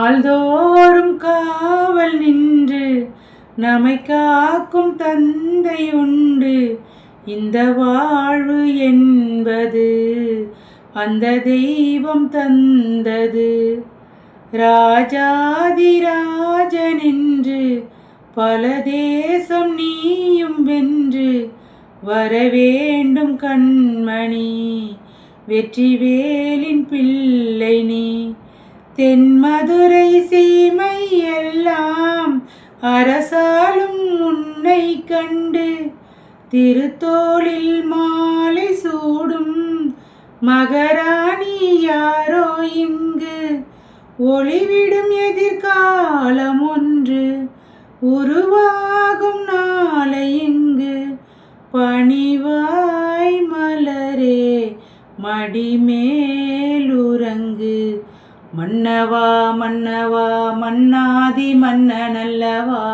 நாள்தோறும் காவல் நின்று நம்மை காக்கும் தந்தை உண்டு. இந்த வாழ்வு என்பது அந்த தெய்வம் தந்தது. ராஜாதிராஜனென்று பல தேசம் நீயும் வென்று வரவேண்டும் கண்மணி, வெற்றிவேலின் பிள்ளை நீ. தென்மதுரை சீமை எல்லாம் அரசாலும் உன்னை கண்டு திருத்தோளில் மாலை சூடும் மகராணி யாரோ இங்கு. ஒளிவிடும் எதிர்காலம் ஒன்று உருவாகும் நாளை இங்கு. பணிவாய் மலரே மடிமேலுறங்கு. மன்னவா மன்னவா மன்னாதி மன்னனல்லவா.